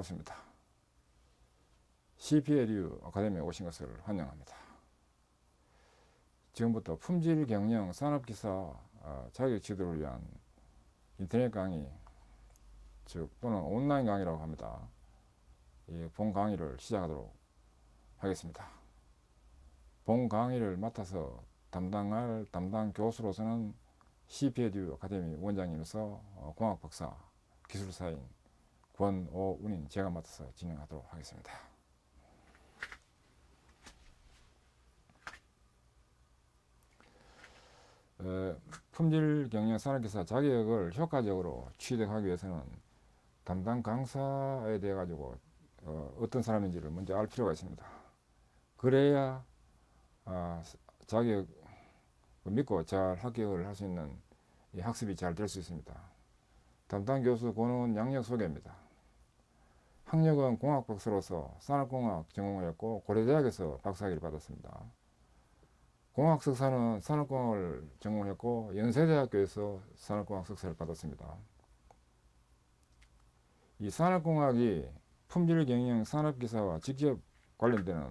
반갑습니다. CPLU 아카데미에 오신 것을 환영합니다. 지금부터 품질 경영 산업기사 자격 지도를 위한 인터넷 강의, 즉 또는 온라인 강의라고 합니다. 이 본 강의를 시작하도록 하겠습니다. 본 강의를 맡아서 담당할 담당 교수로서는 CPLU 아카데미 원장님에서 공학 박사 기술사인 권오운인 제가 맡아서 진행하도록 하겠습니다. 품질 경영 산업기사 자격을 효과적으로 취득하기 위해서는 담당 강사에 대해 가지고 어떤 사람인지를 먼저 알 필요가 있습니다. 그래야 자격 믿고 잘 합격을 할 수 있는 학습이 잘 될 수 있습니다. 담당 교수 권오운 양력 소개입니다. 학력은 공학 박사로서 산업공학 전공을 했고 고려대학에서 박사학위를 받았습니다. 공학 석사는 산업공학을 전공했고 연세대학교에서 산업공학 석사를 받았습니다. 이 산업공학이 품질 경영 산업기사와 직접 관련되는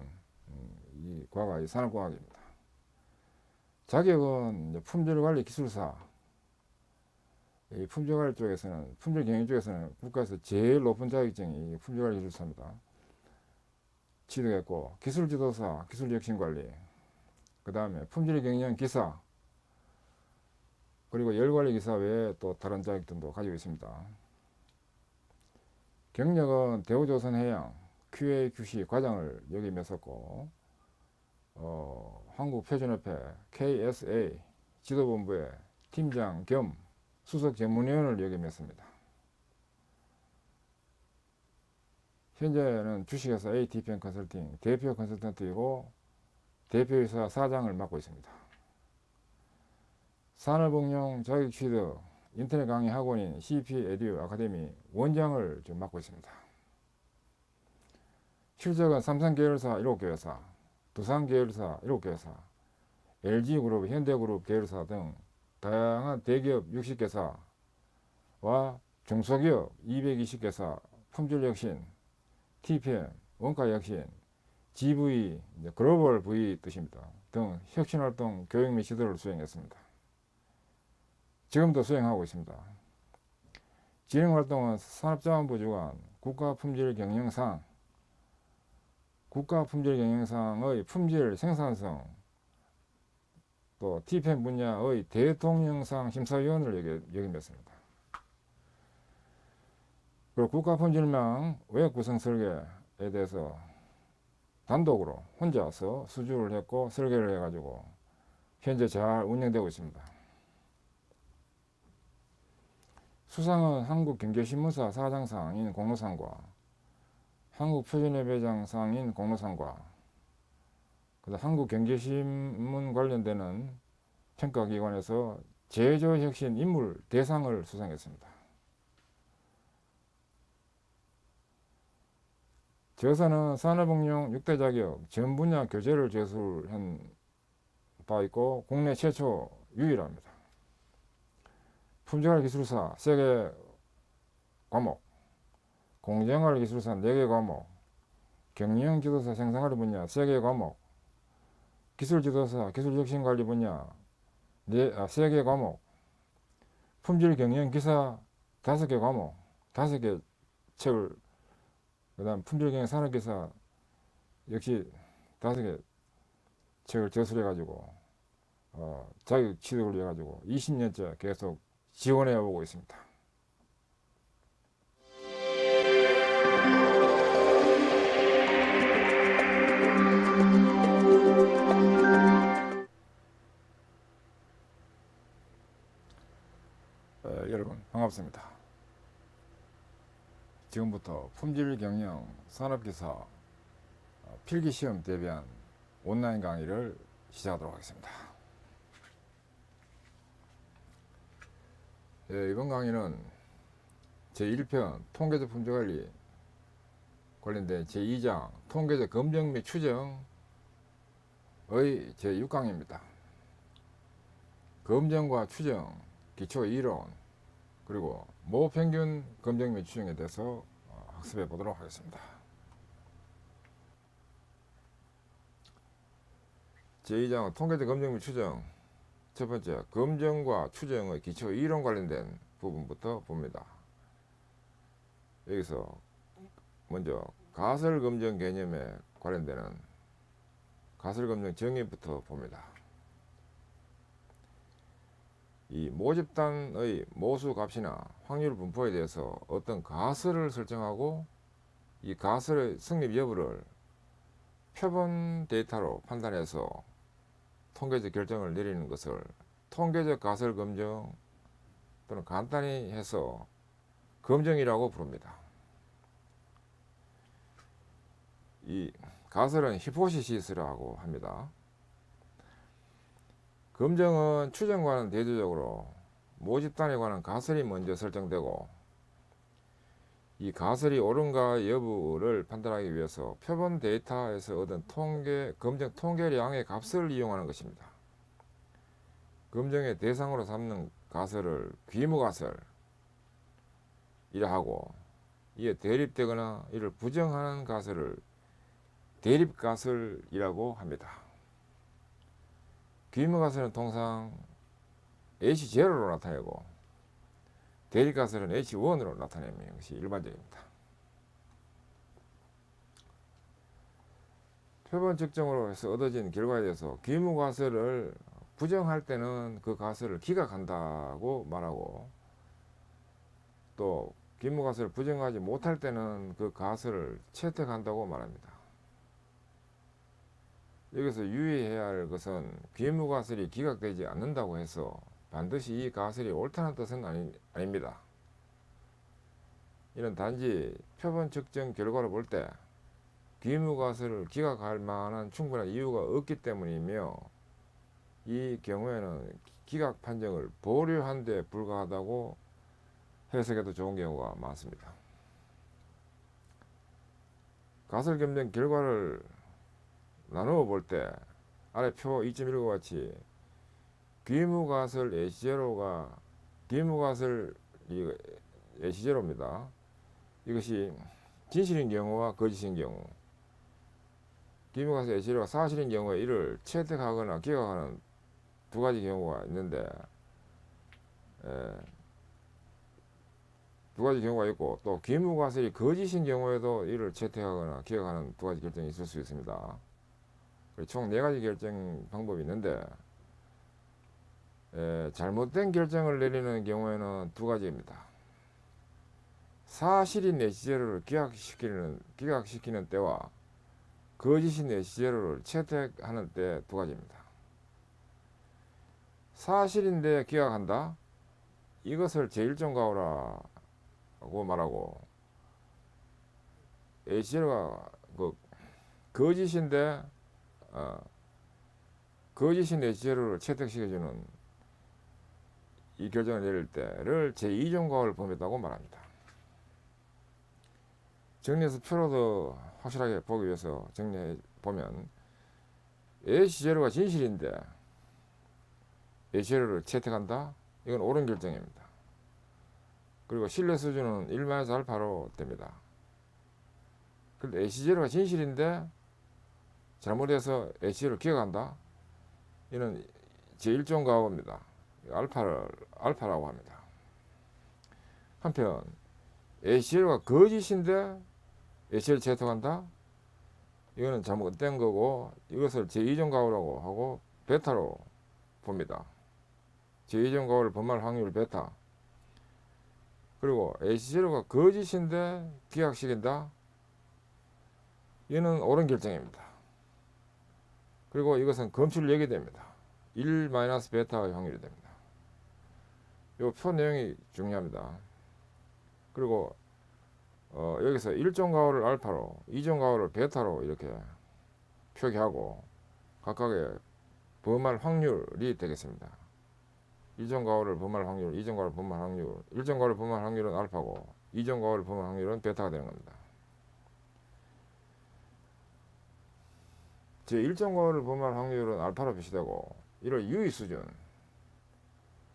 이 과가 이 산업공학입니다. 자격은 품질관리 기술사, 이 품질관리 쪽에서는 품질 경영 쪽에서는 국가에서 제일 높은 자격증이 품질관리 기술사입니다. 취득했고 기술지도사, 기술혁신관리, 그 다음에 품질 경영 기사, 그리고 열관리 기사 외에 또 다른 자격증도 가지고 있습니다. 경력은 대우조선해양 QA/QC 과장을 역임했었고 한국표준협회 KSA 지도본부의 팀장 겸 수석 전문위원을 역임했습니다. 현재는 주식회사 ATPM 컨설팅 대표 컨설턴트이고 대표이사 사장을 맡고 있습니다. 산업응용 자격 취득 인터넷 강의 학원인 CPLU 아카데미 원장을 지금 맡고 있습니다. 실적은 삼성계열사 7개회사, 두산계열사 7개회사, LG그룹, 현대그룹 계열사 등 다양한 대기업 60개사와 중소기업 220개사, 품질혁신, TPM, 원가혁신, GV, 글로벌 V 뜻입니다. 등 혁신활동 교육 및 지도를 수행했습니다. 지금도 수행하고 있습니다. 진행활동은 산업자원부 주관 국가품질경영상, 국가품질경영상의 품질 생산성, 또 TPM 분야의 대통령상 심사위원을 역임했습니다. 그리고 국가품질망 외곽 구성 설계에 대해서 단독으로 혼자서 수주를 했고 설계를 해가지고 현재 잘 운영되고 있습니다. 수상은 한국경제신문사 사장상인 공로상과 한국표준협회장상인 공로상과 한국경제신문 관련되는 평가기관에서 제조혁신 인물 대상을 수상했습니다. 저서는 산업응용 6대 자격 전 분야 교재를 제출한 바 있고 국내 최초 유일합니다. 품질관리 기술사 3개 과목, 공정관리 기술사 4개 과목, 경영지도사 생산관리 분야 3개 과목, 기술지도사 기술혁신관리 분야 3개 과목, 품질경영기사 5개 과목, 5개 책을, 그 다음 품질경영 산업기사 역시 5개 책을 저술해가지고 자격 취득을 해가지고 20년째 계속 지원해 오고 있습니다. 여러분 반갑습니다. 지금부터 품질경영 산업기사 필기시험 대비한 온라인 강의를 시작하도록 하겠습니다. 이번 강의는 제1편 통계적 품질관리 관련된 제2장 통계적 검증 및 추정의 제6강입니다. 검증과 추정, 기초 이론, 그리고 모평균 검증 및 추정에 대해서 학습해 보도록 하겠습니다. 제2장 통계적 검증 및 추정. 첫 번째, 검증과 추정의 기초 이론 관련된 부분부터 봅니다. 여기서 먼저 가설검증 개념에 관련되는 가설검증 정의부터 봅니다. 이 모집단의 모수값이나 확률 분포에 대해서 어떤 가설을 설정하고 이 가설의 성립 여부를 표본 데이터로 판단해서 통계적 결정을 내리는 것을 통계적 가설 검증 또는 간단히 해서 검증이라고 부릅니다. 이 가설은 히포시시스라고 합니다. 검증은 추정과는 대조적으로 모집단에 관한 가설이 먼저 설정되고 이 가설이 옳은가 여부를 판단하기 위해서 표본 데이터에서 얻은 검증 통계량의 값을 이용하는 것입니다. 검증의 대상으로 삼는 가설을 귀무가설이라 하고 이에 대립되거나 이를 부정하는 가설을 대립가설이라고 합니다. 귀무가설은 통상 H0로 나타내고 대립가설은 H1으로 나타내는 것이 일반적입니다. 표본 측정으로 해서 얻어진 결과에 대해서 귀무가설을 부정할 때는 그 가설을 기각한다고 말하고 또 귀무가설을 부정하지 못할 때는 그 가설을 채택한다고 말합니다. 여기서 유의해야 할 것은 귀무가설이 기각되지 않는다고 해서 반드시 이 가설이 옳다는 뜻은 아닙니다. 이는 단지 표본 측정 결과를 볼 때 귀무가설을 기각할 만한 충분한 이유가 없기 때문이며 이 경우에는 기각 판정을 보류한 데 불과하다고 해석해도 좋은 경우가 많습니다. 가설 검증 결과를 나누어 볼 때 아래 표 2.1과 같이 귀무가설 H0가 귀무가설 H0입니다. 이것이 진실인 경우와 거짓인 경우, 귀무가설 H0가 사실인 경우에 이를 채택하거나 기각하는 두 가지 경우가 있는데 두 가지 경우가 있고 또 귀무가설이 거짓인 경우에도 이를 채택하거나 기각하는 두 가지 결정이 있을 수 있습니다. 총 네 가지 결정 방법이 있는데 잘못된 결정을 내리는 경우에는 두 가지입니다. 사실인 H0를 기각시키는 때와 거짓인 H0를 채택하는 때 두 가지입니다. 사실인데 기각한다? 이것을 제1종가오라고 말하고 H0가 거짓인데 거짓인 H0를 채택시켜주는 이 결정을 내릴 때를 제2종가오를 범했다고 말합니다. 정리해서 표로 더 확실하게 보기 위해서 정리해 보면 H0가 진실인데 H0를 채택한다? 이건 옳은 결정입니다. 그리고 신뢰 수준은 1-알파로 됩니다. 그런데 H0가 진실인데 잘못해서 H0를 기각한다? 이는 제1종가오입니다. 알파라고 합니다. 한편 H0가 거짓인데 H를 채택한다? 이거는 잘못된 거고 이것을 제2종가오라고 하고 베타로 봅니다. 제2종가오를 범할 확률 베타. 그리고 H0가 거짓인데 기각시킨다? 이는 옳은 결정입니다. 그리고 이것은 검출을 얘기됩니다. 1-베타의 확률이 됩니다. 이 표 내용이 중요합니다. 그리고 여기서 1종가오를 알파로 2종가오를 베타로 이렇게 표기하고 각각의 범할 확률이 되겠습니다. 1종가오를 범할 확률, 2종가오를 범할 확률, 1종가오를 범할 확률은 알파고 2종가오를 범할 확률은 베타가 되는 겁니다. 제1종가오를 범할 확률은 알파로 표시되고 이를 유의수준,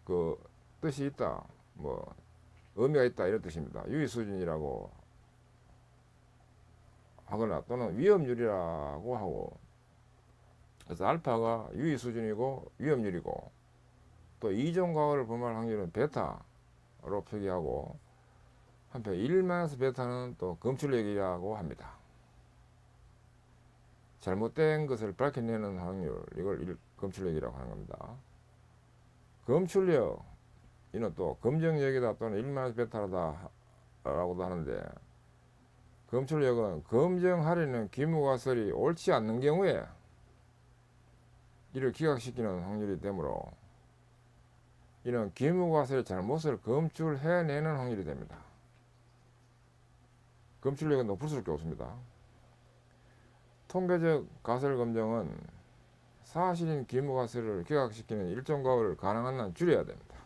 그 뜻이 있다, 뭐 의미가 있다 이런 뜻입니다. 유의수준이라고 하거나 또는 위험률이라고 하고, 그래서 알파가 유의 수준이고 위험률이고, 또 이종 과거를 범할 확률은 베타로 표기하고, 한편 1-베타는 또 검출력이라고 합니다. 잘못된 것을 밝혀내는 확률, 이걸 검출력이라고 하는 겁니다. 검출력, 이는 또 검정력이다 또는 1-베타다 라고도 하는데, 검출력은 검정하려는 기무가설이 옳지 않는 경우에 이를 기각시키는 확률이 되므로, 이는 기무가설의 잘못을 검출해내는 확률이 됩니다. 검출력은 높을수록 좋습니다. 통계적 가설 검정은 사실인 기무가설을 기각시키는 일정 과오를 가능한 한 줄여야 됩니다.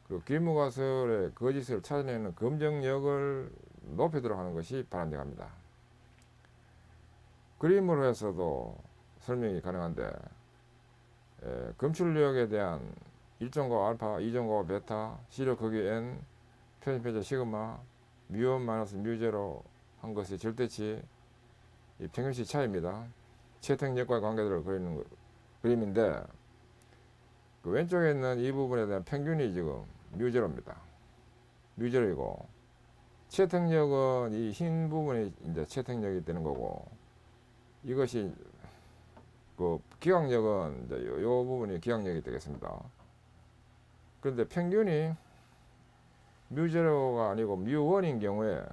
그 기무가설의 거짓을 찾아내는 검정력을 높이도록 하는 것이 바람직합니다. 그림으로 해서도 설명이 가능한데, 검출력에 대한 일정과 알파, 이정과 베타, 시력 크기 n, 편집해제 시그마, 뮤1 마이너스 뮤0 한 것의 절대치, 이 평균치 차이입니다. 채택력과의 관계들을 그리는 그림인데, 그 왼쪽에 있는 이 부분에 대한 평균이 지금 뮤0입니다. 뮤0이고, 채택력은 이 흰 부분이 이제 채택력이 되는 거고, 이것이 그 기각력은 이제 요 부분이 기각력이 되겠습니다. 그런데 평균이 뮤0가 아니고 뮤1인 경우에,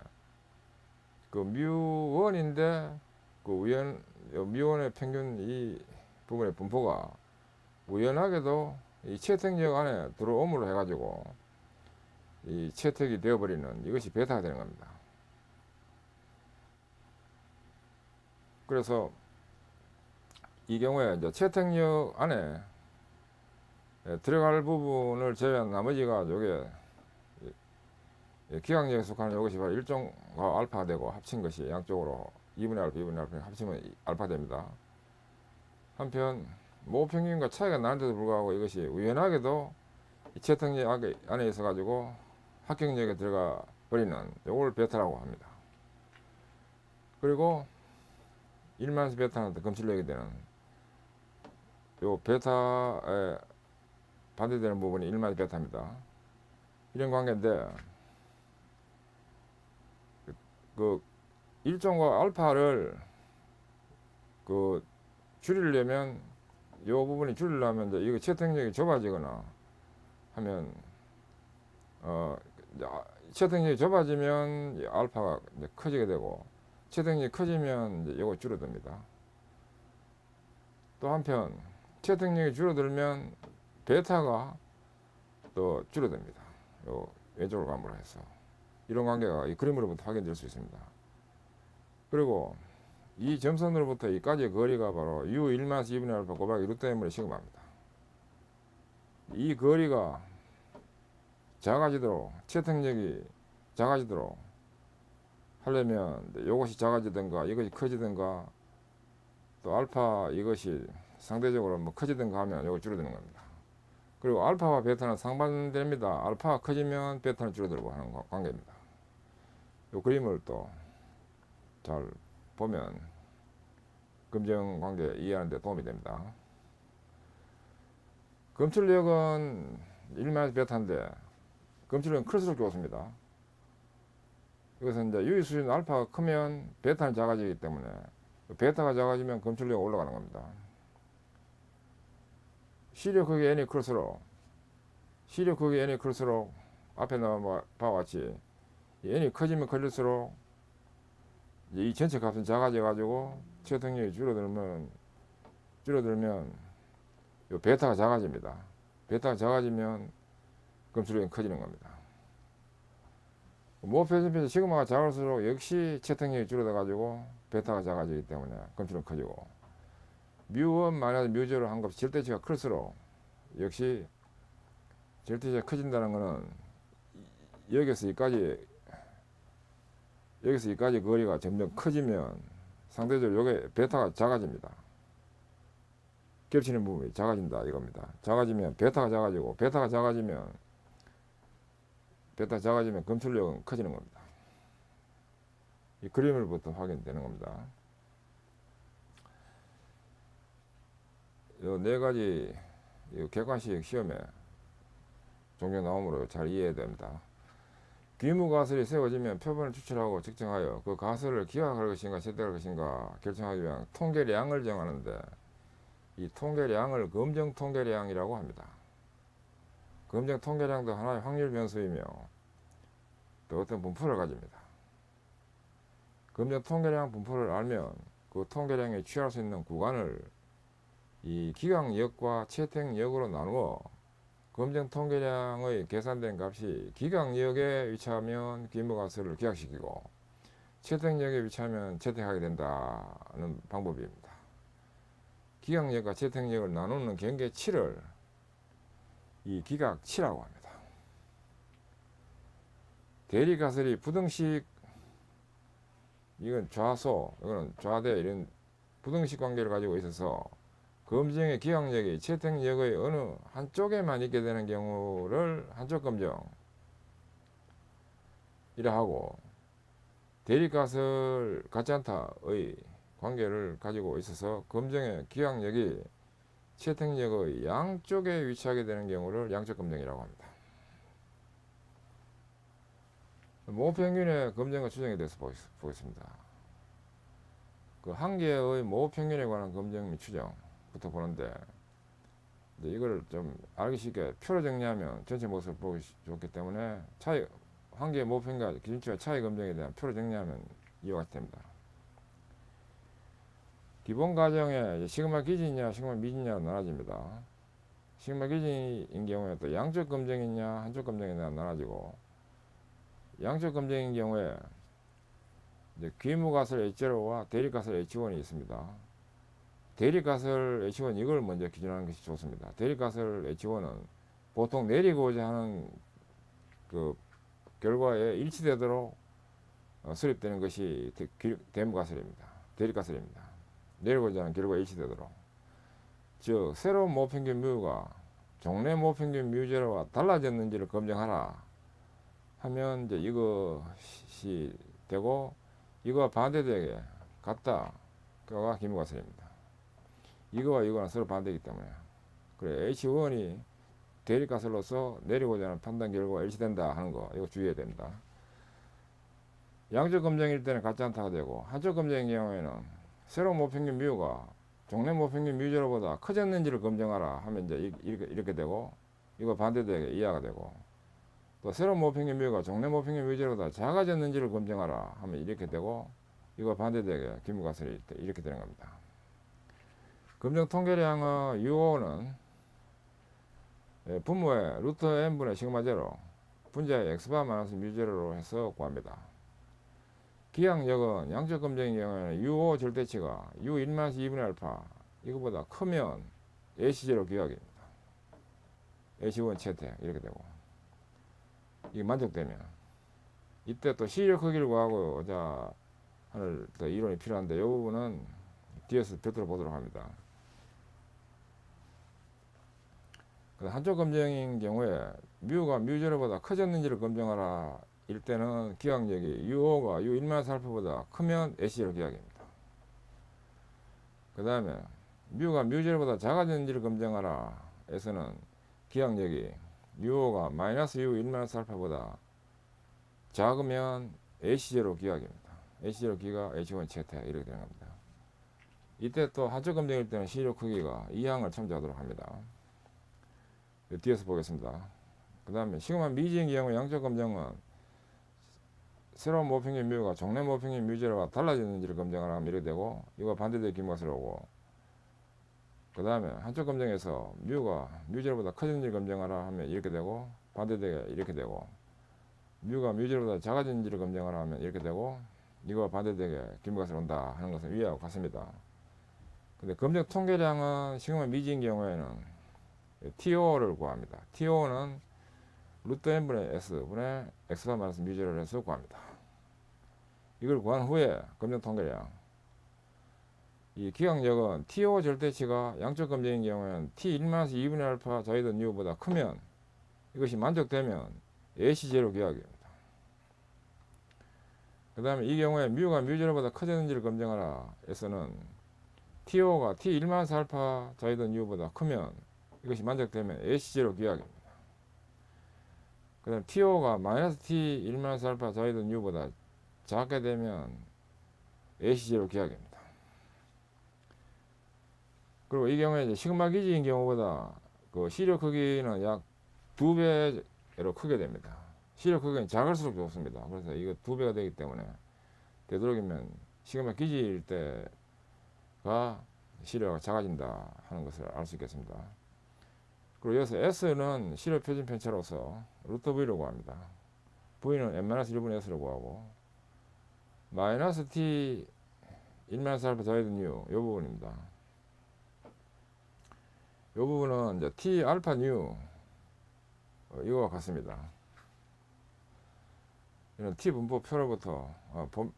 그 뮤1인데 그 뮤1의 평균 이 부분의 분포가 우연하게도 이 채택력 안에 들어옴으로 해가지고 이 채택이 되어버리는, 이것이 베타가 되는 겁니다. 그래서 이 경우에 이제 채택력 안에 들어갈 부분을 제외한 나머지가 요게 기각력에 속하는 이것이 바로 일정과 알파가 되고, 합친 것이 양쪽으로 2분의 알파, 2분의 알파 합치면 알파 됩니다. 한편 모평균과 차이가 나는데도 불구하고 이것이 우연하게도 이 채택력 안에 있어 가지고 합격력에 들어가 버리는, 요걸 베타라고 합니다. 그리고 1-베타는 검출력이 되는 요 베타에 반대되는 부분이 1-베타입니다. 이런 관계인데, 그 일정과 알파를 그 줄이려면, 요 부분이 줄이려면 이제 이거 채택력이 좁아지거나 하면, 채택력이 좁아지면 알파가 이제 커지게 되고, 채택력이 커지면 이제 요거 줄어듭니다. 또 한편 채택력이 줄어들면 베타가 또 줄어듭니다. 요 왼쪽으로 감으로 해서 이런 관계가 이 그림으로부터 확인될 수 있습니다. 그리고 이 점선으로부터 이까지의 거리가 바로 U1-2분의 알파 곱하기 루트 m의 시그마입니다. 이 거리가 작아지도록, 채택력이 작아지도록 하려면 이것이 작아지든가 이것이 커지든가, 또 알파 이것이 상대적으로 뭐 커지든가 하면 이걸 줄어드는 겁니다. 그리고 알파와 베타는 상반됩니다. 알파가 커지면 베타는 줄어들고 하는 관계입니다. 이 그림을 또 잘 보면 검정 관계 이해하는 데 도움이 됩니다. 검출력은 1-베타인데 검출력은 클수록 좋습니다. 이것은 이제 유의 수준 알파가 크면 베타는 작아지기 때문에, 베타가 작아지면 검출력이 올라가는 겁니다. 시력 크기 n이 클수록, 시력 크기 n이 클수록 앞에 나와 바와 같이 n이 커지면 커질수록 이 전체 값은 작아져 가지고 채택력이 줄어들면 요 베타가 작아집니다. 베타가 작아지면 검출력이 커지는 겁니다. 모표준표에서 시그마가 작을수록 역시 채택력이 줄어들 가지고 베타가 작아지기 때문에 검출력이 커지고, 뮤1 마이너스 뮤0 한 값 절대치가 클수록 역시 절대치가 커진다는 것은 여기서 여기까지 거리가 점점 커지면 상대적으로 요게 베타가 작아집니다. 겹치는 부분이 작아진다 이겁니다. 작아지면 베타가 작아지고, 베타가 작아지면 검출력은 커지는 겁니다. 이 그림을부터 확인되는 겁니다. 요 네 가지 객관식 시험에 종종 나오므로 잘 이해해야 됩니다. 귀무가설이 세워지면 표본을 추출하고 측정하여 그 가설을 기하할 것인가 채택할 것인가 결정하기 위한 통계량을 정하는데, 이 통계량을 검정 통계량이라고 합니다. 검정 통계량도 하나의 확률 변수이며 또 어떤 분포를 가집니다. 검정 통계량 분포를 알면 그 통계량에 취할 수 있는 구간을 이 기강역과 채택역으로 나누어 검정 통계량의 계산된 값이 기강역에 위치하면 귀무가설을 기하시키고 채택역에 위치하면 채택하게 된다는 방법입니다. 기강역과 채택역을 나누는 경계치를 이 기각치라고 합니다. 대리가설이 부등식, 이건 좌소, 이거는 좌대, 이런 부등식 관계를 가지고 있어서 검정의 기강역이 채택역의 어느 한쪽에만 있게 되는 경우를 한쪽 검정이라 하고, 대립가설 같지 않다의 관계를 가지고 있어서 검정의 기강역이 채택역의 양쪽에 위치하게 되는 경우를 양쪽 검정이라고 합니다. 모평균의 검정과 추정에 대해서 보겠습니다. 그 한 개의 모평균에 관한 검정 및 추정부터 보는데, 이걸 좀 알기 쉽게 표로 정리하면 전체 모습을 보기 좋기 때문에 한 개의 모평균과 기준치와 차이 검정에 대한 표로 정리하면 이와 같이 됩니다. 기본 가정에 시그마 기준이냐 시그마 미준이냐로 나눠집니다. 시그마 기준인 경우에 또 양쪽 검정이냐 한쪽 검정이냐 나눠지고, 양쪽 검정인 경우에 귀무가설 H0와 대립가설 H1이 있습니다. 대립가설 H1 이걸 먼저 기준하는 것이 좋습니다. 대립가설 H1은 보통 내리고자 하는 그 결과에 일치되도록 수립되는 것이 대무가설입니다. 대립가설입니다. 내리고자 하는 결과에 일치되도록, 즉 새로운 모평균 뮤가 종래 모평균 뮤제로와 달라졌는지를 검증하라 하면 이제 이것이 되고, 이거와 반대되게 같다, 그거가 귀무가설입니다. 이거와 이거는 서로 반대이기 때문에, 그래 H1이 대립가설로서 내리고자 하는 판단 결과가 일치된다 하는 거, 이거 주의해야 됩니다. 양쪽 검정일 때는 같지 않다가 되고, 한쪽 검정인 경우에는 새로운 모평균 뮤가 종래 모평균 뮤제로보다 커졌는지를 검증하라 하면 이제 이렇게 되고, 이거 반대되게 이하가 되고, 또 새로운 모평균 뮤가 종래 모평균 뮤제로보다 작아졌는지를 검증하라 하면 이렇게 되고, 이거 반대되게 귀무가설이 이렇게 되는 겁니다. 검정 통계량의 UO는 분모의 루트 n분의 시그마 제로, 분자의 x바 마이너스 뮤제로로 해서 구합니다. 기항력은 양쪽 검정인 경우에는 U5 절대치가 U1-2분의 알파 이거보다 크면 AC0 기하기입니다. AC1 채택 이렇게 되고, 이게 만족되면 이때 또 시력 크기를 구하고자 하는 더 이론이 필요한데, 이 부분은 뒤에서 별도로 보도록 합니다. 한쪽 검정인 경우에 뮤가 뮤제로보다 커졌는지를 검증하라 일 때는 기항력이 U5가 U1-알파보다 크면 AC0 기하기입니다. 그 다음에 뮤가 뮤제로보다 작아졌는지를 검증하라 에서는 기항력이 U5가 마이너스 U1-알파보다 작으면 AC0 기하기입니다. AC0 기가 H1 채택 이렇게 되는 겁니다. 이때 또 한쪽 검정일 때는 시력 크기가 이항을 참조하도록 합니다. 뒤에서 보겠습니다. 그 다음에 시그마 미지인 경우 양쪽 검정은 새로운 모평균 뮤가 종래 모평균 뮤제로와 달라졌는지를 검증하라 하면 이렇게 되고, 이거 반대되게 귀무가설이 오고, 그 다음에 한쪽 검정에서 뮤가 뮤제로보다 커졌는지를 검증하라 하면 이렇게 되고, 반대되게 이렇게 되고, 뮤가 뮤제로보다 작아졌는지를 검증하라 하면 이렇게 되고, 이거와 반대되게 귀무가설이 온다 하는 것은 위하고 같습니다. 근데 검정 통계량은 시그마 미지인 경우에는 TO를 구합니다. TO는 루트 n분의 s분의 x바 마이너스 뮤제로를 해서 구합니다. 이걸 구한 후에 검정 통계량, 이 기항력은 TO 절대치가 양쪽 검정인 경우에는 T1-2분의 알파 자이든 U보다 크면, 이것이 만족되면 AC0 기하기입니다. 그 다음에 이 경우에 뮤가 뮤0보다 커졌는지를 검증하라 에서는 TO가 T1마이너스 알파 자이던 U보다 크면 이것이 만족되면 AC0 기하입니다. 그 다음 TO가 마이너스 T1마이너스 알파 자이던 U보다 작게 되면 AC0 기하입니다. 그리고 이 경우에 이제 시그마 기지인 경우보다 그 시력 크기는 약 2배로 크게 됩니다. 시력 크기는 작을수록 좋습니다. 그래서 이거 2배가 되기 때문에 되도록이면 시그마 기지일 때가 시력가 작아진다 하는 것을 알 수 있겠습니다. 그리고 여기서 S는 시력 표준 편차로서 루트 V라고 합니다. V는 n-1분의 S라고 하고 마이너스 T 1마이너스 알파 자이든 U 이 부분입니다. 이 부분은 이제 T 알파 뉴 이거와 같습니다. 이런 T 분포 표로부터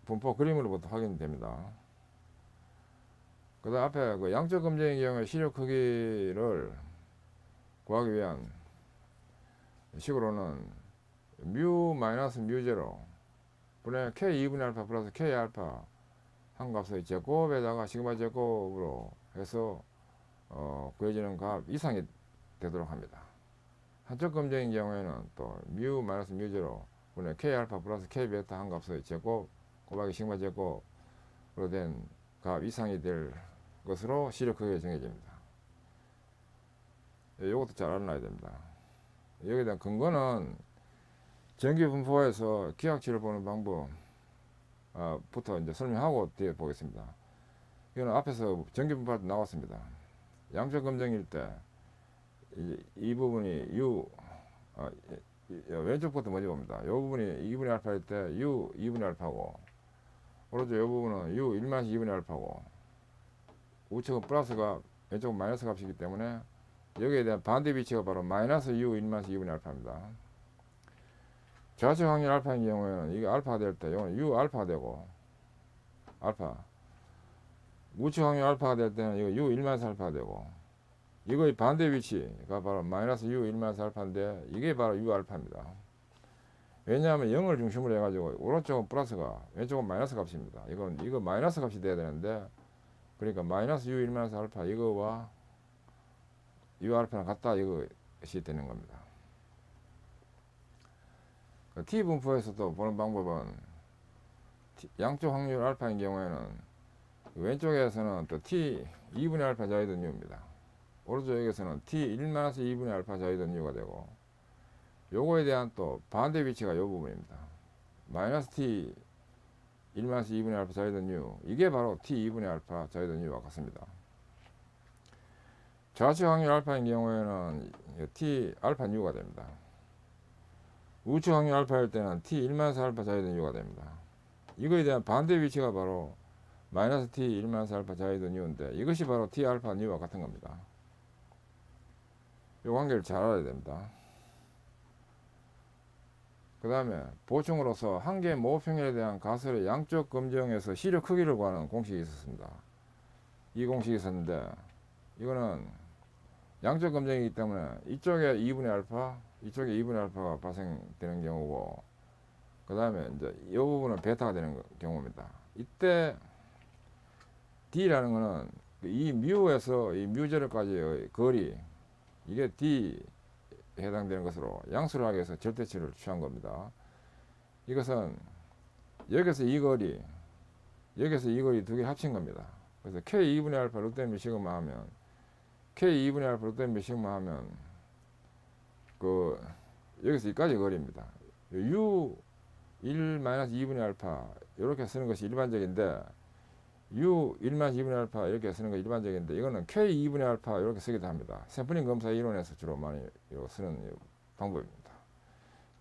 분포 그림으로부터 확인됩니다. 그 다음 앞에 그 양적 검증의 경우에 시력 크기를 구하기 위한 식으로는 뮤 마이너스 뮤0 분의 K 2분의 알파 플러스 K 알파 한 값의 제곱에다가 시그마 제곱으로 해서 구해지는 값 이상이 되도록 합니다. 한쪽 검증의 경우에는 또 뮤 마이너스 뮤0 분의 K 알파 플러스 K 베타 한 값의 제곱 곱하기 시그마 제곱으로 된 값 이상이 될 것으로 시력 크기가 정해집니다. 이것도 잘 알아놔야 됩니다. 여기에 대한 근거는 전기 분포에서 기하치를 보는 방법 부터 이제 설명하고 뒤에 보겠습니다. 이거는 앞에서 전기 분포할 때 나왔습니다. 양적 검증일 때 이 부분이 U 왼쪽부터 먼저 봅니다. 이 부분이 2분의 알파일 때 U 2분의 알파고 오른쪽 이 부분은 U 1마이너스 2분의 알파고 우측은 플러스가 왼쪽은 마이너스 값이기 때문에 여기에 대한 반대 위치가 바로 마이너스 U 1마이너스 2분의 알파입니다. 좌측 확률 알파인 경우에는 이게 알파 될 때 이거는 U 알파가 되고 알파 우측 확률 알파가 될 때는 이거 U 1마이너스 알파가 되고 이거의 반대 위치가 바로 마이너스 U 1마이너스 알파인데 이게 바로 U 알파입니다. 왜냐하면 0을 중심으로 해가지고 오른쪽은 플러스가 왼쪽은 마이너스 값입니다. 이거 마이너스 값이 돼야 되는데 그러니까 마이너스 U 1마이너스 알파 이거와 U 알파랑 같다 이것이 되는 겁니다. T 분포에서도 보는 방법은 양쪽 확률 알파인 경우에는 왼쪽에서는 또 T 2분의 알파 자이든 U입니다. 오른쪽에서는 T 1-2분의 알파 자이든 U가 되고 요거에 대한 또 반대 위치가 요 부분입니다. 마이너스 T 1-2분의 알파 자이든 U 이게 바로 T 2분의 알파 자이든 U와 같습니다. 좌측 확률 알파인 경우에는 T 알파 U가 됩니다. 우측 확률 알파일 때는 T 1-알파 자이든 U가 됩니다. 이거에 대한 반대 위치가 바로 마이너스 T 1-알파 자이든 U인데 이것이 바로 T 알파 U와 같은 겁니다. 이 관계를 잘 알아야 됩니다. 그 다음에 보충으로서 한 개의 모호평면에 대한 가설의 양쪽 검증에서 시력 크기를 구하는 공식이 있었습니다. 이 공식이 있었는데 이거는 양쪽 검증이기 때문에 이쪽에 2분의 알파 이쪽에 2분의 알파가 발생되는 경우고 그 다음에 이제 이 부분은 베타가 되는 경우입니다. 이때 D라는 거는 이 뮤에서 이 뮤0까지의 거리 이게 D에 해당되는 것으로 양수를 하기 위해서 절대치를 취한 겁니다. 이것은 여기서 이 거리 두 개 합친 겁니다. 그래서 K 2분의 알파 루트 m 시그마 하면 K 2분의 알파 루트 m 시그마 하면 그 여기서 여기까지 거리입니다. U 1-2분의 알파 이렇게 쓰는 것이 일반적인데 U 1-2분의 알파 이렇게 쓰는 것이 일반적인데 이거는 K 2분의 알파 이렇게 쓰기도 합니다. 샘플링 검사 이론에서 주로 많이 쓰는 방법입니다.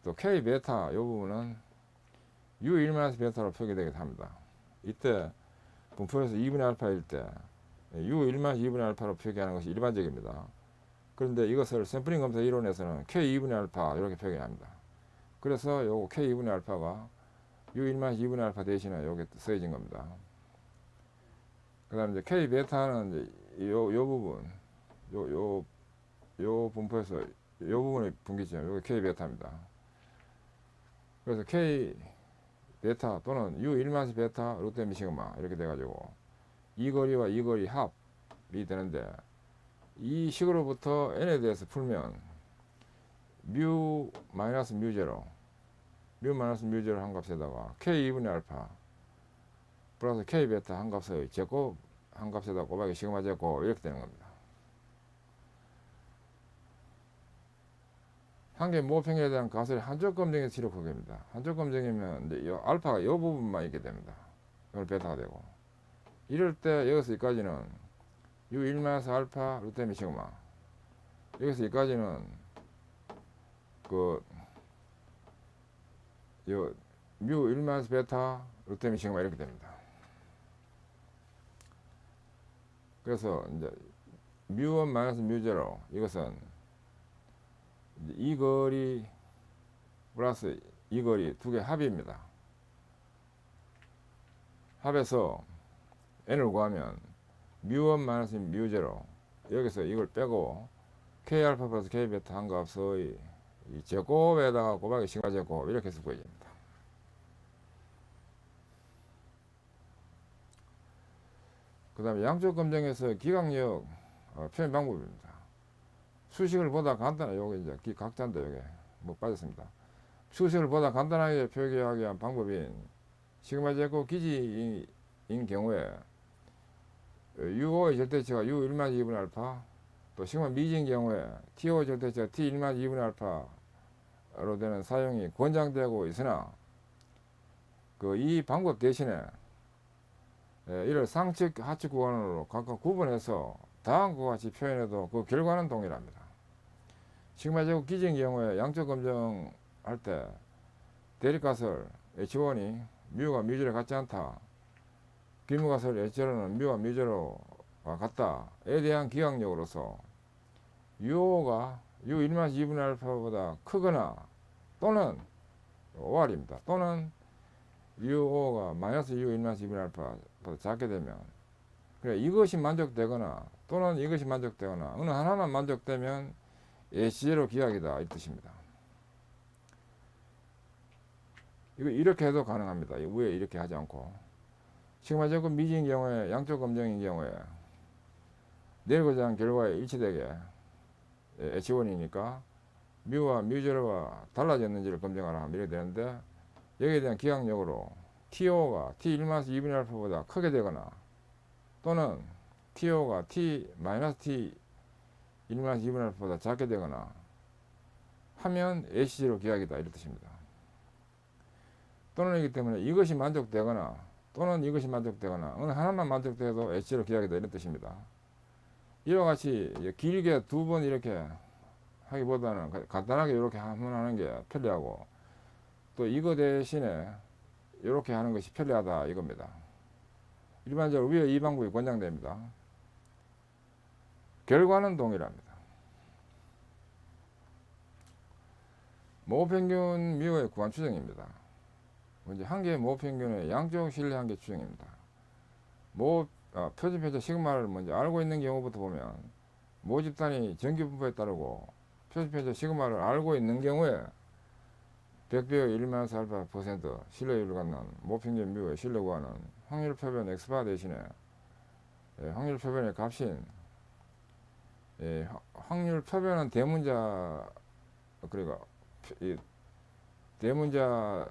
또 K 베타 이 부분은 U 1- 베타로 표기되기도 합니다. 이때 분포에서 2분의 알파일 때 U 1-2분의 알파로 표기하는 것이 일반적입니다. 그런데 이것을 샘플링 검사 이론에서는 K 2분의 알파 이렇게 표기합니다. 그래서 요거 K 2분의 알파가 U 1-2분의 알파 대신에 여기 쓰여진 겁니다. 그 다음에 이제 K 베타는 이제 요 부분 요 분포에서 요 부분의 분기점 요게 K 베타입니다. 그래서 K 베타 또는 U1-1 베타 루트 m 시그마 이렇게 돼가지고 이 거리와 이 거리 합이 되는데, 이 식으로부터 n에 대해서 풀면 뮤 마이너스 뮤 제로 한 값에다가 k 2분의 알파 플러스 k 베타 한 값의 제곱 한 값에다 곱하기 시그마 제곱 이렇게 되는 겁니다. 한개 모평에 대한 값을 한쪽 검정에서 치료하게 됩니다. 한쪽 검정이면 이제 이 알파가 이 부분만 있게 됩니다. 이걸 베타가 되고, 이럴 때 여기서 여기까지는 U1 알파 루트 m 시그마, 여기서 여기까지는 그 뮤 1 베타 루트 m 시그마 이렇게 됩니다. 그래서 이제 뮤1 마이너스 뮤 제로, 이것은 이 거리 플러스 이 거리 두 개 합입니다. 합에서 n을 구하면 뮤1 마이너스 뮤 제로, 여기서 이걸 빼고 k 알파 플러스 k 베타 한 값의 이 제곱에다가 곱하기 시그마 제곱 이렇게 해서 구해집니다. 그 다음에 양쪽 검정에서 기각력 표현 방법입니다. 수식을 보다 간단하게, 요게 이제 각자인데 요게 뭐 빠졌습니다. 수식을 보다 간단하게 표기하기 위한 방법인 시그마 제곱 기지인 경우에 U5의 절대치가 U1 2분의 알파, 또 시그마 미지인 경우에 T5의 절대치가 T1 2분의 알파로 되는 사용이 권장되고 있으나, 이 방법 대신에 이를 상측 하측 구간으로 각각 구분해서 다음과 같이 표현해도 그 결과는 동일합니다. 시그마 제곱 기지인 경우에 양쪽 검정할 때 대립값을 H1이 뮤가 뮤제로 같지 않다, 기무값을 H0는 뮤와 뮤제로가 같다에 대한 기각력으로서 U5가 U1 2분의 알파보다 크거나 또는 OR입니다. 또는 U5가 마이너스 U1 2분의 알파보다 작게 되면, 그래 이것이 만족되거나 또는 이것이 만족되거나 어느 하나만 만족되면 H0 기각이다 이 뜻입니다. 이거 이렇게 해도 가능합니다. 위에 이렇게 하지 않고, 시그마 제곱 미지인 경우에 양쪽 검정인 경우에 내리고자 하는 결과에 일치되게 H1이니까 뮤와 뮤제로가 달라졌는지를 검증하라 하면 이렇게 되는데, 여기에 대한 기각력으로 T5가 T1 2분의 알파보다 크게 되거나 또는 T5가 T-T1 2분의 알파보다 작게 되거나 하면 H0 기각이다 이런 뜻입니다. 또는 이기 때문에 이것이 만족되거나 또는 이것이 만족되거나 어느 하나만 만족돼도 H0 기각이다 이런 뜻입니다. 이와 같이 길게 두 번 이렇게 하기보다는 간단하게 이렇게 한번 하는 게 편리하고, 또 이거 대신에 이렇게 하는 것이 편리하다 이겁니다. 일반적으로 위에 이 방법이 권장됩니다. 결과는 동일합니다. 모평균 뮤의 구간 추정입니다. 먼저 한 개의 모평균의 양쪽 실내 한계 추정입니다. 표준편차 시그마를 먼저 알고 있는 경우부터 보면, 모집단이 정기 분포에 따르고 표준편차 시그마를 알고 있는 경우에 100배의 1마이너스 알파 퍼센트 신뢰율을 갖는 모평균 뮤의 신뢰 구간은 확률 표변 X바 대신에 확률 표변의 값인, 확률 표변은 대문자, 그러니까 대문자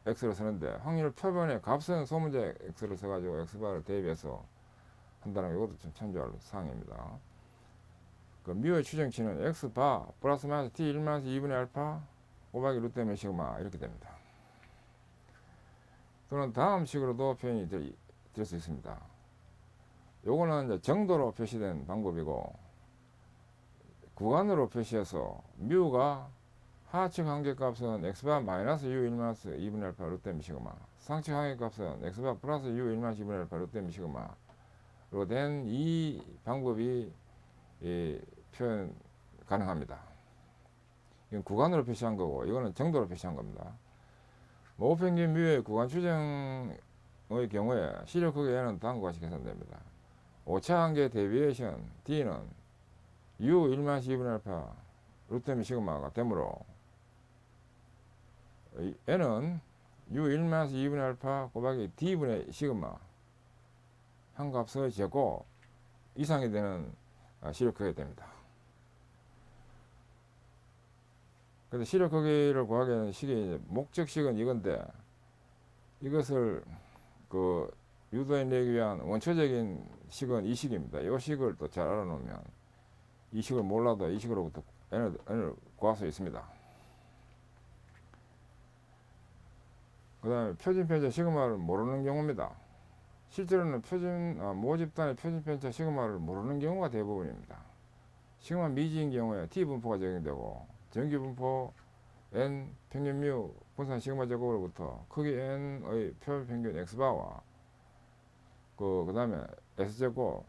X를 쓰는데 확률 표변의 값은 소문자 X를 써가지고 X바를 대입해서 한다는 게 이것도 좀 참조할 사항입니다. 그 뮤의 추정치는 X바 플러스 마이너스 T1 마이너스 2분의 알파 곱하기 루트 m 시그마 이렇게 됩니다. 또는 다음 식으로도 표현이 될 수 있습니다. 요거는 이제 정도로 표시된 방법이고, 구간으로 표시해서 뮤가 하측 한계값은 X바 마이너스 U1 마이너스 2분의 알파 루트 m 시그마, 상측 한계값은 X바 플러스 U1 마이너스 2분의 알파 루트 m 시그마로 된 이 방법이 표현 가능합니다. 이건 구간으로 표시한 거고, 이거는 정도로 표시한 겁니다. 모평균 뮤의 구간 추정의 경우에 시력 크기에는 다음과 같이 계산됩니다. 오차 한계 데비에이션 D는 U1 마이너스 2분의 알파 루트 m 시그마가 되므로 N은 U1-2분의 알파 곱하기 D분의 시그마 한 값을 재고 이상이 되는 시력 크기가 됩니다. 근데 시력 크기를 구하기 위한 식이 목적식은 이건데 이것을 그 유도해내기 위한 원초적인 식은 이 식입니다. 이 식을 또 잘 알아놓으면 이 식을 몰라도 이 식으로부터 n을 구할 수 있습니다. 그 다음에 표준편차 시그마를 모르는 경우입니다. 실제로는 모집단의 표준편차 시그마를 모르는 경우가 대부분입니다. 시그마 미지인 경우에 T분포가 적용되고 정규분포 N 평균 뮤 분산 시그마 제곱으로부터 크기 N의 표평균 X바와 그 다음에 S제곱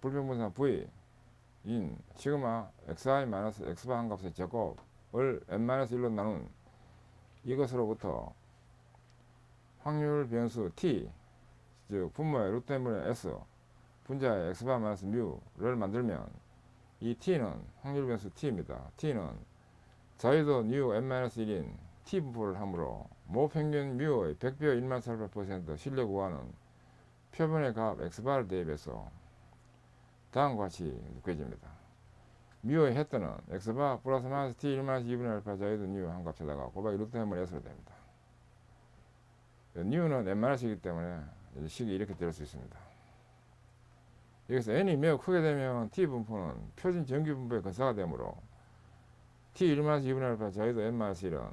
불평분산 V 인 시그마 xi-x바 한 값의 제곱을 n-1로 나눈 이것으로부터 확률 변수 t 즉 분모의 루트 n분의 s 분자의 x바 마이너스 뮤를 만들면 이 t는 확률 변수 t입니다. t는 자유도 뉴 n-1인 t 분포를 함으로 모평균 뮤의 100배의 1-8% 신뢰 구하는 표본의 값 x바를 대입해서 다음과 같이 구해집니다. 뮤의 헤트는 x바 플러스 마이너스 t 1-2분의 알파 자유도 뉴 한 값에다가 곱하기 루트 n분의 s로 됩니다. 뉴는 n-이기 때문에 식이 이렇게 될 수 있습니다. 여기서 n이 매우 크게 되면 t 분포는 표준 정규 분포의 근사가 되므로 t 1-2분의 알파 자유도 n-1은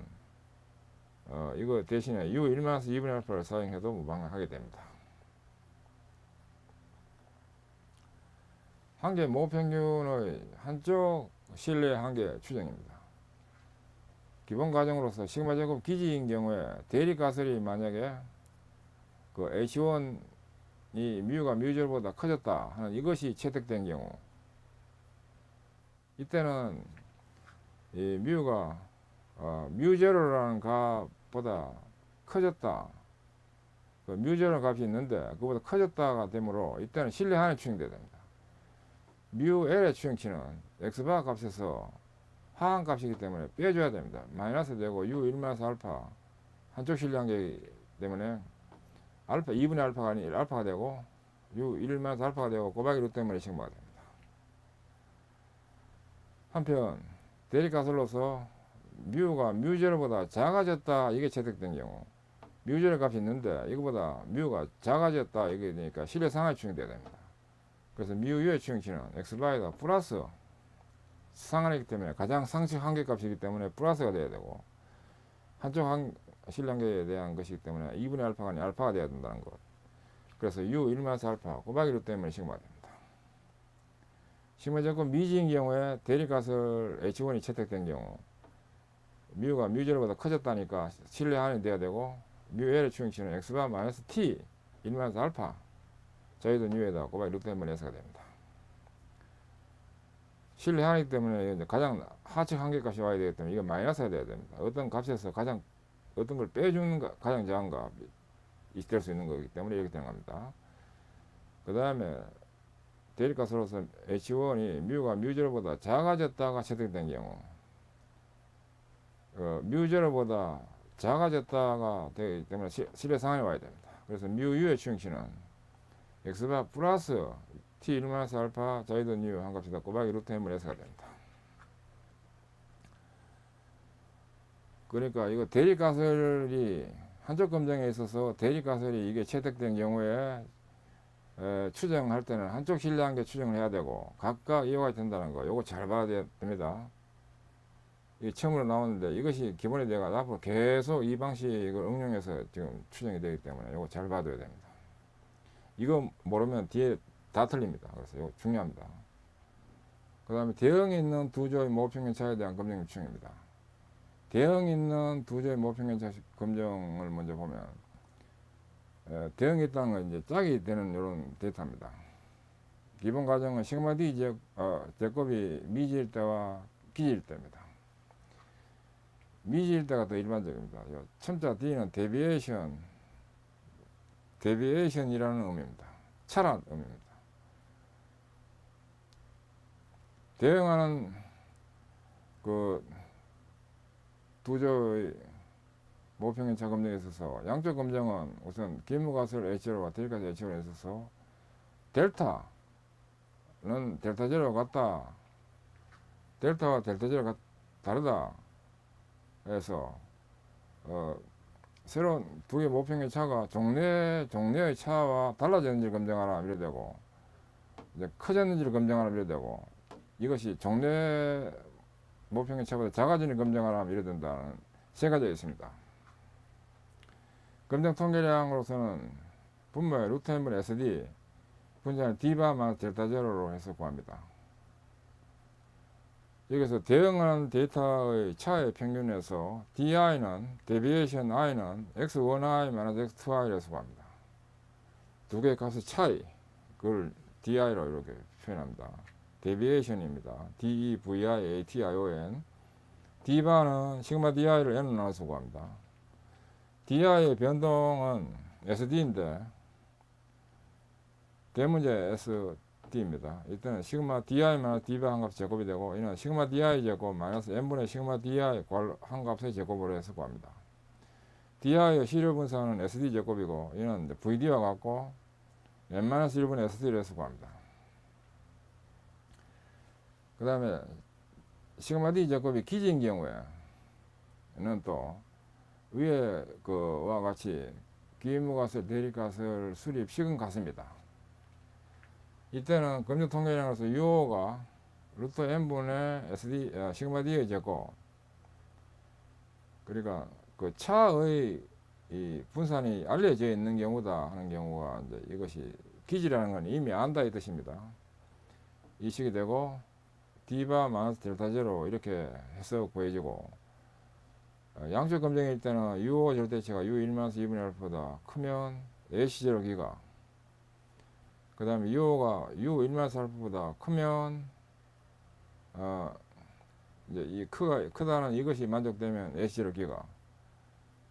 이거 대신에 u 1-2분의 알파를 사용해도 무방하게 됩니다. 한계 모평균의 한쪽 신뢰 한계 추정입니다. 기본 가정으로서 시그마 제곱 기지인 경우에 대립 가설이 만약에 그 H1이 뮤가 뮤제로보다 커졌다 하는 이것이 채택된 경우 이때는 이 뮤가 뮤제로라는 값보다 커졌다. 그 뮤제로 값이 있는데 그보다 커졌다가 되므로 이때는 신뢰 한이 추정돼야 됩니다. 뮤 L의 추정치는 x바 값에서 하한 값이기 때문에 빼줘야 됩니다. 마이너스 되고 u 1-알파 한쪽 신뢰한계이기 때문에 알파 2분의 알파가 아닌 알파가 되고 u 1-알파가 되고 곱하기 루트 때문에 시그마가 됩니다. 한편 대립가설로서 뮤가 뮤제로보다 작아졌다 이게 채택된 경우 뮤제로 값이 있는데 이거보다 뮤가 작아졌다 이게 되니까 신뢰 상하이 추정돼야 됩니다. 그래서 뮤U의 추정치는 x바에다 플러스 상한이기 때문에 가장 상식 한계값이기 때문에 플러스가 돼야 되고 한쪽 신뢰한계에 대한 것이기 때문에 2분의 알파가 아닌 알파가 돼야 된다는 것. 그래서 u 1-알파 곱하기 루트 때문에 시그마가 됩니다. 시그마 제곱 미지인 경우에 대립가설 h1이 채택된 경우 뮤가 뮤제로보다 커졌다니까 신뢰 한이 돼야 되고 뮤L의 추정치는 x바 마이너스 t 1-알파 자유도 뉴에다 곱하기 루트 n분의 s가 됩니다. 신뢰 하나이기 때문에 가장 하측 한계값이 와야 되기 때문에 이게 마이너스가 돼야 됩니다. 어떤 값에서 어떤 걸 빼주는 가장 작은 값이 될 수 있는 거기 때문에 이렇게 되는 겁니다. 그 다음에 대립가설로서 H1이 뮤가 뮤제로보다 작아졌다가 채택된 경우 뮤제로보다 작아졌다가 되기 때문에 신뢰 상한이 와야 됩니다. 그래서 뮤U의 추정치는 x바 플러스 t 1-알파 자유도 뉴 한 값이다 곱하기 루트 n분의 s가 됩니다. 그러니까 이거 대립가설이 한쪽 검정에 있어서 대립가설이 이게 채택된 경우에 추정할 때는 한쪽 신뢰한계 추정을 해야 되고 각각 이유가 된다는 거 요거 잘 봐야 됩니다. 이게 처음으로 나오는데 이것이 기본이 되가 앞으로 계속 이 방식을 응용해서 지금 추정이 되기 때문에 요거 잘 봐둬야 됩니다. 이거 모르면 뒤에 다 틀립니다. 그래서 이거 중요합니다. 그 다음에 대응이 있는 두 조의 모평균 차에 대한 검정 추정입니다. 대응이 있는 두 조의 모평균 차 검정을 먼저 보면 대응이 있다는 건 이제 짝이 되는 이런 데이터입니다. 기본 가정은 시그마 D 제곱이 미지일 때와 기지일 때입니다. 미지일 때가 더 일반적입니다. 첨자 D는 데비에이션이라는 의미입니다. 차란 의미입니다. 대응하는 그 두 조의 모평균차 검정에 있어서 양쪽 검정은 우선 기무가설 H0와 델가스 H0에 있어서 델타는 델타 제로가 같다, 델타와 델타 제로가 다르다 해서 새로운 두 개의 모평의 차가 종류의 차와 달라졌는지를 검증하라 이래 되고, 이제 커졌는지를 검증하라 이래 되고, 이것이 종류의 모평의 차보다 작아지는 검증하라 이래 된다는 세 가지가 있습니다. 검증 통계량으로서는 분모의 루트 n분의 SD 분자는 D바 마이너스 델타 제로로 해서 구합니다. 여기서 대응하는 데이터의 차의 평균에서 DI는 데비에이션 I는 X1I 마이너스 X2I라서 구합니다. 두 개의 값의 차이, 그걸 DI로 이렇게 표현합니다. 데비에이션입니다. DEVIATION. D바는 시그마 DI를 N으로 나눠서 구합니다. DI의 변동은 SD인데 대문제 SD입니다. 이때는 시그마 DI 마이너스 D바 한 값 제곱이 되고, 이는 시그마 DI 제곱 마이너스 N분의 시그마 DI 한 값의 제곱으로 해서 구합니다. DI의 시료 분사는 SD 제곱이고, 이는 VD와 같고 N-1분의 SD로 해서 구합니다. 그 다음에 시그마 D 제곱이 기지인 경우에는 또 위에 그와 같이 기무가설, 대립가설, 수립, 식은 같습니다. 이때는 검증 통계량으로서 UO가 루트 n분의 SD 시그마 D의 제곱, 그러니까 그 차의 이 분산이 알려져 있는 경우다 하는 경우가, 이제 이것이 기지라는 건 이미 안다 이 뜻입니다. 이 식이 되고 D바 마이너스 델타 제로 이렇게 해서 구해지고, 양쪽 검증일 때는 U5 절대치가 U1 2분의 1보다 크면 AC0 기가, 그 다음에 U5가 U1 1보다 크면 이제 이 크다는 이것이 만족되면 AC0 기가,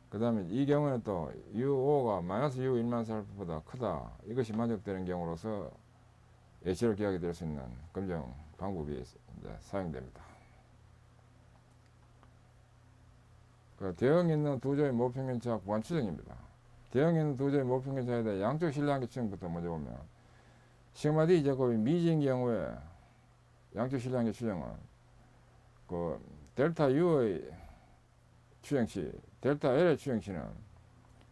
그 다음에 이 경우는 또 U5가 마이너스 U1 보다 크다, 이것이 만족되는 경우로서 AC0 기하게 될 수 있는 검증 방법이 이제 사용됩니다. 대응 있는 두 조의 모평균차 구간 추정입니다. 대응 있는 두 조의 모평균차에 대해 양쪽 실량계 추정부터 먼저 보면, 시그마 D 제곱이 미지인 경우에 양쪽 실량계 추정은 그 델타 U의 추정치, 델타 L의 추정치는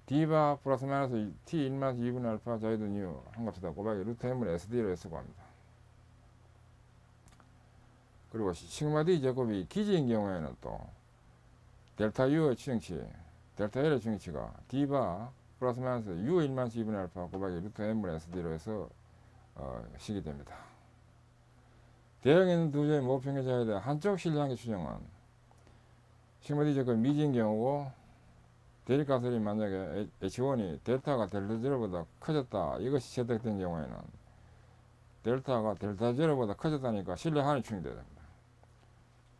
D바 플러스 마이너스 T 1 2분의 알파 자이든 U 한 값이다 곱하기 루트 n분의 SD로 해서 구합니다. 그리고 시그마 D 제곱이 기지인 경우에는 또 델타 U의 추정치, 델타 L의 추정치가 D바 플러스 마이너스 U 1 2분의 알파 곱하기 루트 n분의 SD로 해서 식이 됩니다. 대응에 있는 두 조의 모평균차에 대한 한쪽 실량계 추정은 시그마 D 제곱이 미지인 경우고, 대립가설이 만약에 H1이 델타가 델타 제로보다 커졌다, 이것이 채택된 경우에는 델타가 델타 제로보다 커졌다니까 실내 한이 추정돼야 됩니다.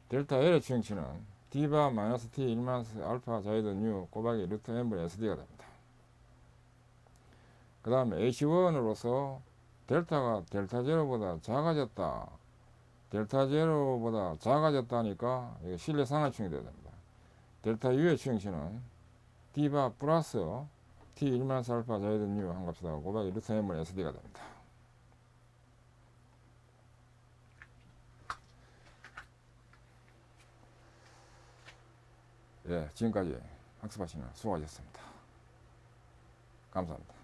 델타 L의 추정치는 D바 마이너스 T 1 알파 자이든 U 곱하기 루트 n분의 SD가 됩니다. 그 다음에 H1으로서 델타가 델타 제로보다 작아졌다, 델타 제로보다 작아졌다니까 이거 실내 상하 추정돼야 됩니다. 델타 U의 추정치는 D바 플러스 T 1 알파 자이든 U 한 값이다 곱하기 루트 n분의 SD가 됩니다. 예, 지금까지 학습하시는 수고하셨습니다. 감사합니다.